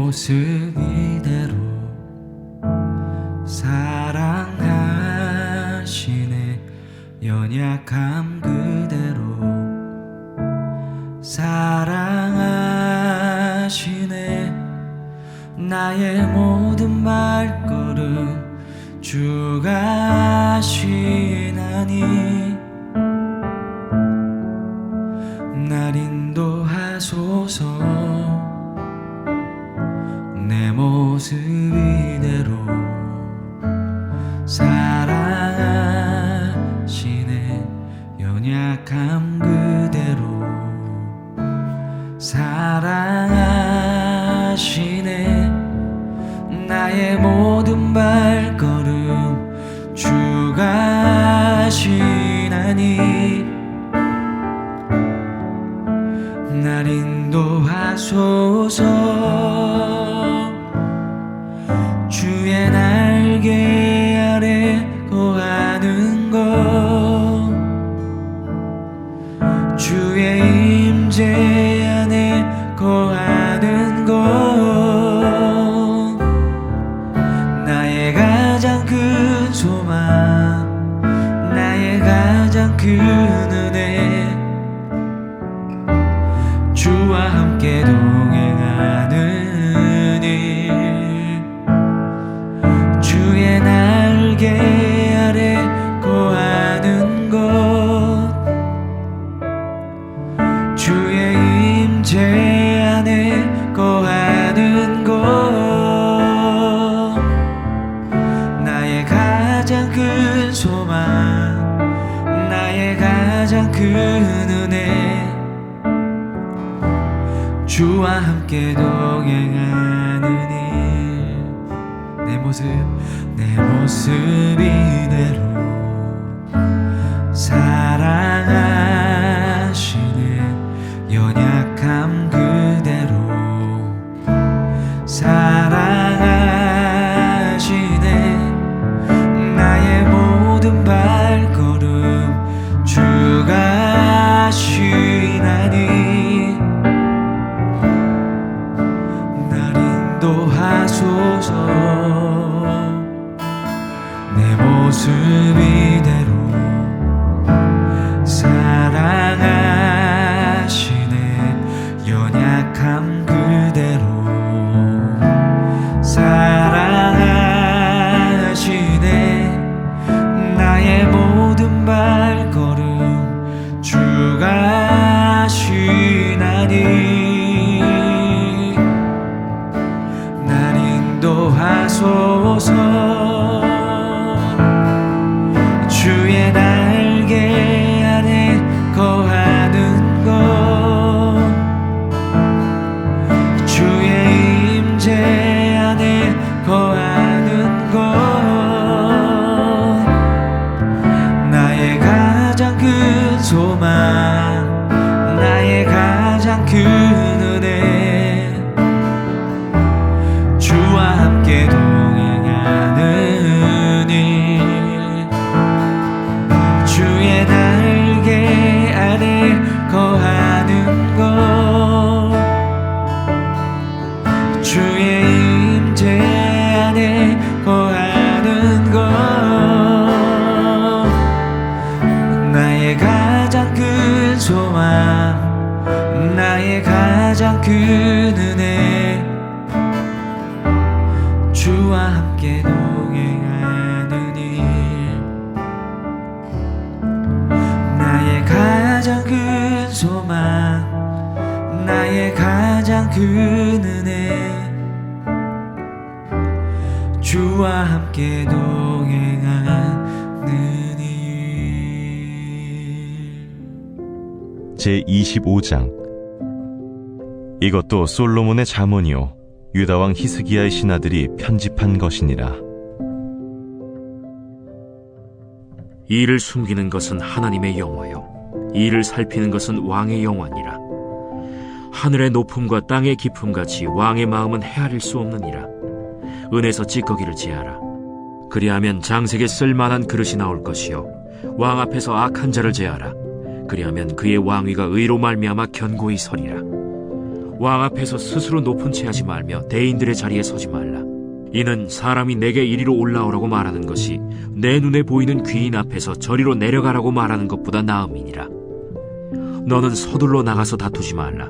모습 이대로 사랑하시네. 연약함 그대로 사랑하시네. 나의 모든 발걸음 주가 하시나니 날 인도하소서. 내 모습 이대로 사랑하시네. 연약함 그대로 사랑하시네. 나의 모든 발걸음 주가 하시나니 날 인도하소서. 주의 날개 아래 거하는 것, 주의 임재 안에 거하는 것, 나의 가장 큰 소망, 나의 가장 큰 은혜. 주와 함께 동행하는 일, 주의 날개 아래 거하는 것, 주의 임재 안에 거하는 것, 나의 가장 큰 소망, 나의 가장 큰 은혜. 주와 함께 동행하는 일, 내 모습 이대로 사랑하시네. 연약함 그대로 사랑하시네. 나의 모든 발걸음 주가 하시나니 날 인도하소서. 내 모습 이대로 사랑하시네. 연약함 그대로 사랑하시네. 나의 모든 발걸음 주가 하시나니 날 인도하소서. 주의 날개 아래 거하는 것, 주의 임재 안에 거하는 것, 나의 가장 큰 소망, 나의 가장 큰 은혜. 주와 함께 동행하는 일, 주의 날개 아래 거하는 것, 주의 임재 안에 거하는 것, 나의 가장 큰 소망, 나의 가장 큰 은혜. 주와 함께 동행하는 일, 나의 가장 큰 소망, 나의 가장 큰 은혜. 주와 함께 동행하는 일. 제25장. 이것도 솔로몬의 잠언이요 유다왕 히스기야의 신하들이 편집한 것이니라. 이를 숨기는 것은 하나님의 영화요 이를 살피는 것은 왕의 영화니라. 하늘의 높음과 땅의 깊음같이 왕의 마음은 헤아릴 수 없느니라. 은에서 찌꺼기를 제하라. 그리하면 장색에 쓸만한 그릇이 나올 것이요 왕 앞에서 악한 자를 제하라. 그리하면 그의 왕위가 의로 말미암아 견고히 서리라. 왕 앞에서 스스로 높은 채 하지 말며 대인들의 자리에 서지 말라. 이는 사람이 내게 이리로 올라오라고 말하는 것이 내 눈에 보이는 귀인 앞에서 저리로 내려가라고 말하는 것보다 나음이니라. 너는 서둘러 나가서 다투지 말라.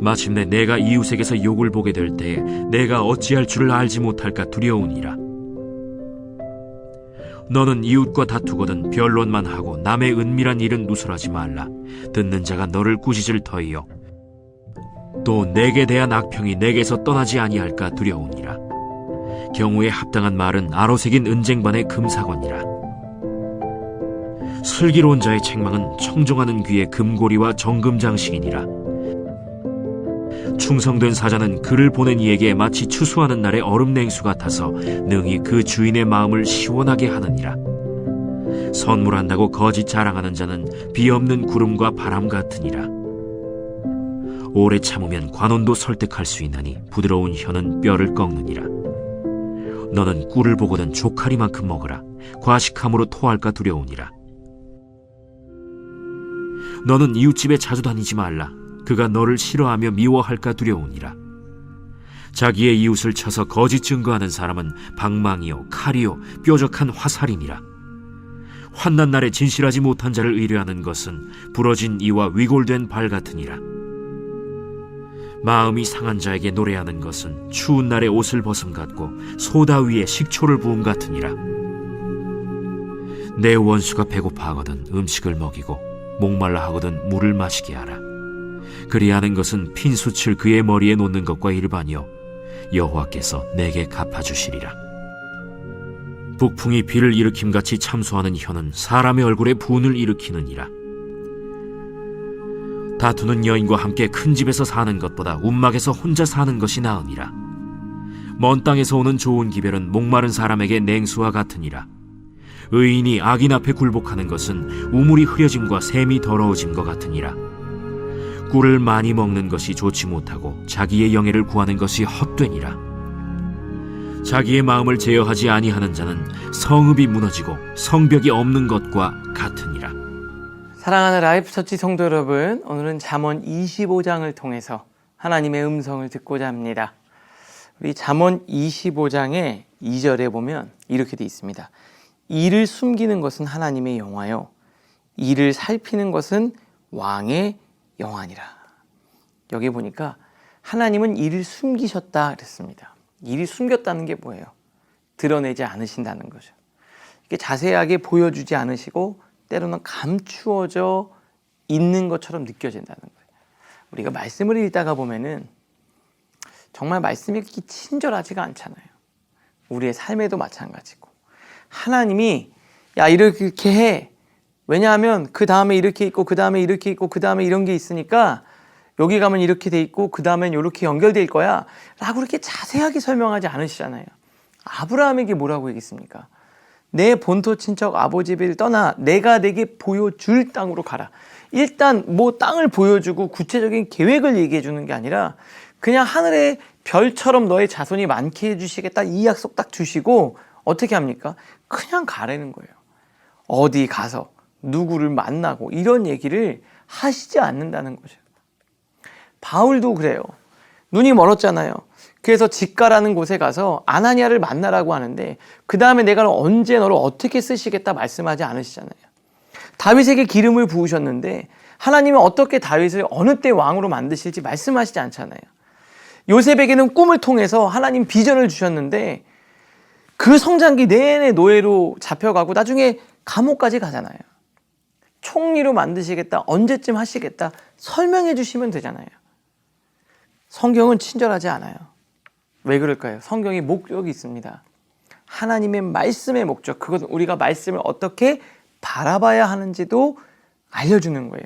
마침내 내가 이웃에게서 욕을 보게 될 때에 내가 어찌할 줄을 알지 못할까 두려우니라. 너는 이웃과 다투거든 변론만 하고 남의 은밀한 일은 누설하지 말라. 듣는 자가 너를 꾸짖을 터이요 또 내게 대한 악평이 내게서 떠나지 아니할까 두려우니라. 경우에 합당한 말은 아로새긴 은쟁반의 금사관이라. 슬기로운 자의 책망은 청정하는 귀의 금고리와 정금장식이니라. 충성된 사자는 그를 보낸 이에게 마치 추수하는 날의 얼음 냉수 같아서 능히 그 주인의 마음을 시원하게 하느니라. 선물한다고 거짓 자랑하는 자는 비 없는 구름과 바람 같으니라. 오래 참으면 관원도 설득할 수 있나니 부드러운 혀는 뼈를 꺾느니라. 너는 꿀을 보거든 조카리만큼 먹으라. 과식함으로 토할까 두려우니라. 너는 이웃집에 자주 다니지 말라. 그가 너를 싫어하며 미워할까 두려우니라. 자기의 이웃을 쳐서 거짓 증거하는 사람은 방망이요 칼이요 뾰족한 화살이니라. 환난 날에 진실하지 못한 자를 의뢰하는 것은 부러진 이와 위골된 발 같으니라. 마음이 상한 자에게 노래하는 것은 추운 날에 옷을 벗음 같고 소다 위에 식초를 부음 같으니라. 내 원수가 배고파하거든 음식을 먹이고 목말라 하거든 물을 마시게 하라. 그리하는 것은 핀숯을 그의 머리에 놓는 것과 일반이요 여호와께서 내게 갚아주시리라. 북풍이 비를 일으킴같이 참소하는 혀는 사람의 얼굴에 분을 일으키느니라. 다투는 여인과 함께 큰 집에서 사는 것보다 움막에서 혼자 사는 것이 나으니라. 먼 땅에서 오는 좋은 기별은 목마른 사람에게 냉수와 같으니라. 의인이 악인 앞에 굴복하는 것은 우물이 흐려짐과 샘이 더러워짐과 같으니라. 꿀을 많이 먹는 것이 좋지 못하고 자기의 영예를 구하는 것이 헛되니라. 자기의 마음을 제어하지 아니하는 자는 성읍이 무너지고 성벽이 없는 것과 같으니라. 사랑하는 라이프처치 성도 여러분, 오늘은 잠언 25장을 통해서 하나님의 음성을 듣고자 합니다. 우리 잠언 25장의 2절에 보면 이렇게 돼 있습니다. 이를 숨기는 것은 하나님의 영화요 이를 살피는 것은 왕의 영화니라. 여기 보니까 하나님은 이를 숨기셨다 그랬습니다. 이를 숨겼다는 게 뭐예요? 드러내지 않으신다는 거죠. 이게 자세하게 보여주지 않으시고 때로는 감추어져 있는 것처럼 느껴진다는 거예요. 우리가 말씀을 읽다가 보면은 정말 말씀이 그렇게 친절하지가 않잖아요. 우리의 삶에도 마찬가지고. 하나님이 야 이렇게 해. 왜냐하면 그 다음에 이렇게 있고 그 다음에 이렇게 있고 그 다음에 이런 게 있으니까 여기 가면 이렇게 돼 있고 그 다음엔 이렇게 연결될 거야 라고 이렇게 자세하게 설명하지 않으시잖아요. 아브라함에게 뭐라고 얘기했습니까? 내 본토 친척 아버지 집을 떠나 내가 내게 보여줄 땅으로 가라. 일단 뭐 땅을 보여주고 구체적인 계획을 얘기해 주는 게 아니라 그냥 하늘의 별처럼 너의 자손이 많게 해주시겠다 이 약속 딱 주시고 어떻게 합니까? 그냥 가라는 거예요. 어디 가서 누구를 만나고 이런 얘기를 하시지 않는다는 거죠. 바울도 그래요. 눈이 멀었잖아요. 그래서 직가라는 곳에 가서 아나니아를 만나라고 하는데 그 다음에 내가 언제 너를 어떻게 쓰시겠다 말씀하지 않으시잖아요. 다윗에게 기름을 부으셨는데 하나님은 어떻게 다윗을 어느 때 왕으로 만드실지 말씀하시지 않잖아요. 요셉에게는 꿈을 통해서 하나님 비전을 주셨는데 그 성장기 내내 노예로 잡혀가고 나중에 감옥까지 가잖아요. 총리로 만드시겠다, 언제쯤 하시겠다 설명해 주시면 되잖아요. 성경은 친절하지 않아요. 왜 그럴까요? 성경이 목적이 있습니다. 하나님의 말씀의 목적, 그것은 우리가 말씀을 어떻게 바라봐야 하는지도 알려주는 거예요.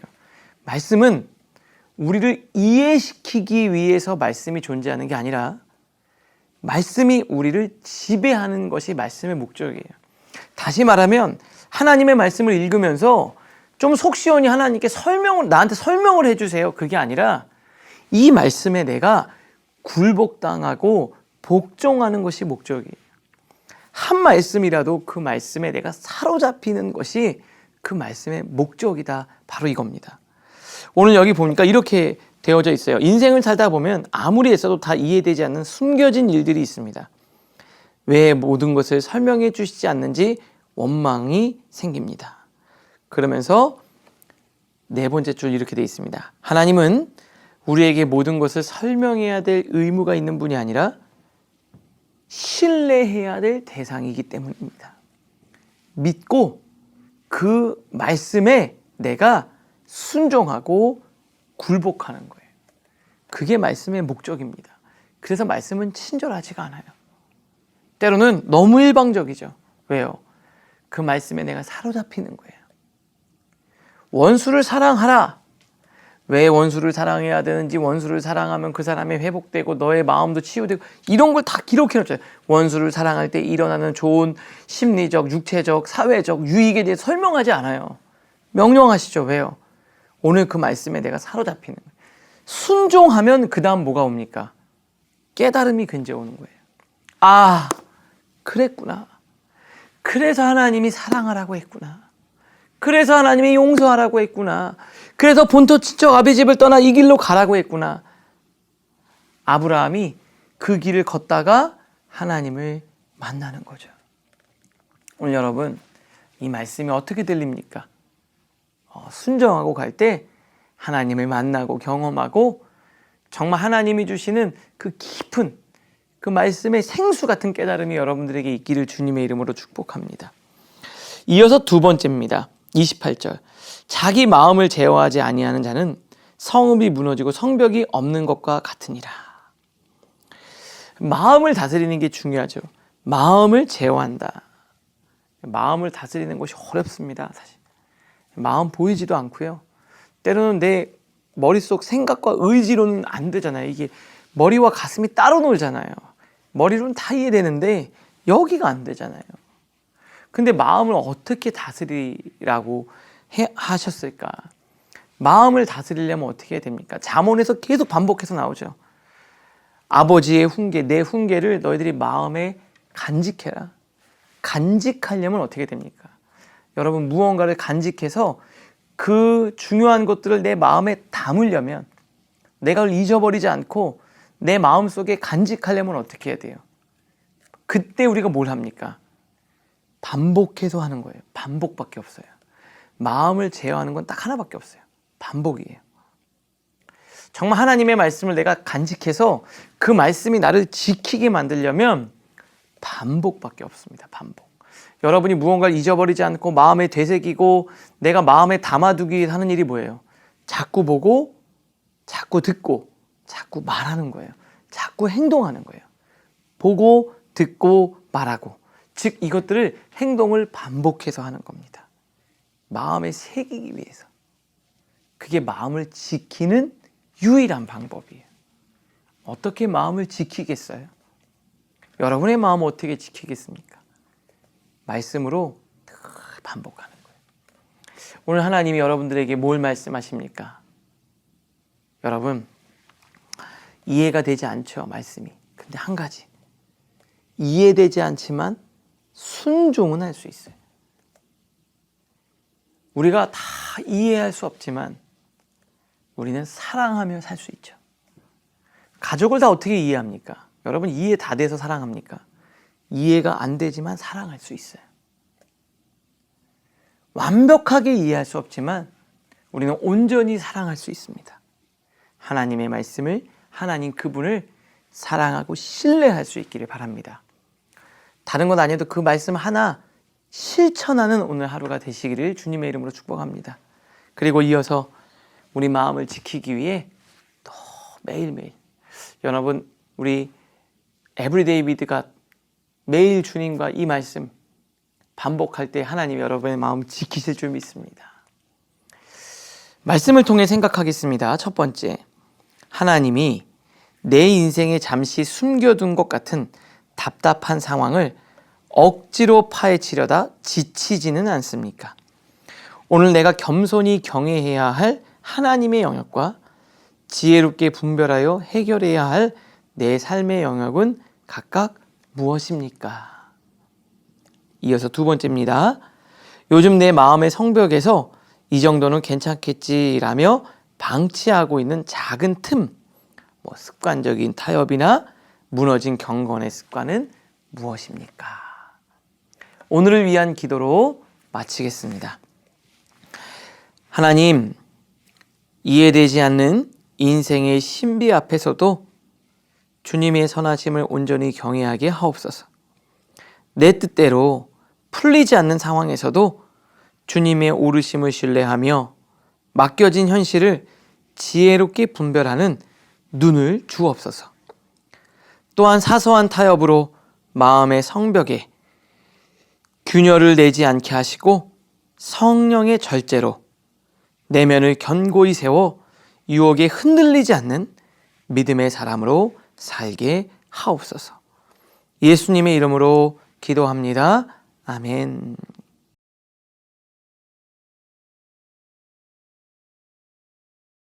말씀은 우리를 이해시키기 위해서 말씀이 존재하는 게 아니라 말씀이 우리를 지배하는 것이 말씀의 목적이에요. 다시 말하면 하나님의 말씀을 읽으면서 좀 속 시원히 하나님께 나한테 설명을 해주세요. 그게 아니라 이 말씀에 내가 굴복당하고 복종하는 것이 목적이에요. 한 말씀이라도 그 말씀에 내가 사로잡히는 것이 그 말씀의 목적이다. 바로 이겁니다. 오늘 여기 보니까 이렇게 되어져 있어요. 인생을 살다 보면 아무리 애써도 다 이해되지 않는 숨겨진 일들이 있습니다. 왜 모든 것을 설명해 주시지 않는지 원망이 생깁니다. 그러면서 네 번째 줄 이렇게 되어 있습니다. 하나님은 우리에게 모든 것을 설명해야 될 의무가 있는 분이 아니라 신뢰해야 될 대상이기 때문입니다. 믿고 그 말씀에 내가 순종하고 굴복하는 거예요. 그게 말씀의 목적입니다. 그래서 말씀은 친절하지가 않아요. 때로는 너무 일방적이죠. 왜요? 그 말씀에 내가 사로잡히는 거예요. 원수를 사랑하라. 왜 원수를 사랑해야 되는지, 원수를 사랑하면 그 사람이 회복되고 너의 마음도 치유되고, 이런 걸 다 기록해 놓잖아요. 원수를 사랑할 때 일어나는 좋은 심리적, 육체적, 사회적 유익에 대해 설명하지 않아요. 명령하시죠. 왜요? 오늘 그 말씀에 내가 사로잡히는 거예요. 순종하면 그 다음 뭐가 옵니까? 깨달음이 근제 오는 거예요. 아, 그랬구나. 그래서 하나님이 사랑하라고 했구나. 그래서 하나님이 용서하라고 했구나. 그래서 본토 친척 아비 집을 떠나 이 길로 가라고 했구나. 아브라함이 그 길을 걷다가 하나님을 만나는 거죠. 오늘 여러분, 이 말씀이 어떻게 들립니까? 순종하고 갈 때 하나님을 만나고 경험하고 정말 하나님이 주시는 그 깊은 그 말씀의 생수 같은 깨달음이 여러분들에게 있기를 주님의 이름으로 축복합니다. 이어서 두 번째입니다. 28절. 자기 마음을 제어하지 아니하는 자는 성읍이 무너지고 성벽이 없는 것과 같으니라. 마음을 다스리는 게 중요하죠. 마음을 제어한다. 마음을 다스리는 것이 어렵습니다. 사실 마음 보이지도 않고요. 때로는 내 머릿속 생각과 의지로는 안 되잖아요. 이게 머리와 가슴이 따로 놀잖아요. 머리로는 다 이해되는데 여기가 안 되잖아요. 근데 마음을 어떻게 다스리라고 하셨을까? 마음을 다스리려면 어떻게 해야 됩니까? 잠언에서 계속 반복해서 나오죠. 아버지의 훈계, 내 훈계를 너희들이 마음에 간직해라. 간직하려면 어떻게 됩니까? 여러분, 무언가를 간직해서 그 중요한 것들을 내 마음에 담으려면, 내가 그걸 잊어버리지 않고 내 마음속에 간직하려면 어떻게 해야 돼요? 그때 우리가 뭘 합니까? 반복해서 하는 거예요. 반복밖에 없어요. 마음을 제어하는 건 딱 하나밖에 없어요. 반복이에요. 정말 하나님의 말씀을 내가 간직해서 그 말씀이 나를 지키게 만들려면 반복밖에 없습니다. 반복. 여러분이 무언가를 잊어버리지 않고 마음에 되새기고 내가 마음에 담아두기 위해 하는 일이 뭐예요? 자꾸 보고, 자꾸 듣고, 자꾸 말하는 거예요. 자꾸 행동하는 거예요. 보고, 듣고, 말하고. 즉 이것들을 행동을 반복해서 하는 겁니다. 마음에 새기기 위해서. 그게 마음을 지키는 유일한 방법이에요. 어떻게 마음을 지키겠어요? 여러분의 마음을 어떻게 지키겠습니까? 말씀으로 반복하는 거예요. 오늘 하나님이 여러분들에게 뭘 말씀하십니까? 여러분, 이해가 되지 않죠, 말씀이. 근데 한 가지, 이해되지 않지만 순종은 할 수 있어요. 우리가 다 이해할 수 없지만 우리는 사랑하며 살 수 있죠. 가족을 다 어떻게 이해합니까? 여러분, 이해 다 돼서 사랑합니까? 이해가 안 되지만 사랑할 수 있어요. 완벽하게 이해할 수 없지만 우리는 온전히 사랑할 수 있습니다. 하나님의 말씀을, 하나님 그분을 사랑하고 신뢰할 수 있기를 바랍니다. 다른 것 아니어도 그 말씀 하나 실천하는 오늘 하루가 되시기를 주님의 이름으로 축복합니다. 그리고 이어서 우리 마음을 지키기 위해 또 매일매일, 여러분, 우리 에브리데이 비드가 매일 주님과 이 말씀 반복할 때 하나님이 여러분의 마음 지키실 줄 믿습니다. 말씀을 통해 생각하겠습니다. 첫 번째, 하나님이 내 인생에 잠시 숨겨둔 것 같은 답답한 상황을 억지로 파헤치려다 지치지는 않습니까? 오늘 내가 겸손히 경외해야 할 하나님의 영역과 지혜롭게 분별하여 해결해야 할 내 삶의 영역은 각각 무엇입니까? 이어서 두 번째입니다. 요즘 내 마음의 성벽에서 이 정도는 괜찮겠지라며 방치하고 있는 작은 틈, 습관적인 타협이나 무너진 경건의 습관은 무엇입니까? 오늘을 위한 기도로 마치겠습니다. 하나님, 이해되지 않는 인생의 신비 앞에서도 주님의 선하심을 온전히 경외하게 하옵소서. 내 뜻대로 풀리지 않는 상황에서도 주님의 오르심을 신뢰하며 맡겨진 현실을 지혜롭게 분별하는 눈을 주옵소서. 또한 사소한 타협으로 마음의 성벽에 균열을 내지 않게 하시고 성령의 절제로 내면을 견고히 세워 유혹에 흔들리지 않는 믿음의 사람으로 살게 하옵소서. 예수님의 이름으로 기도합니다. 아멘.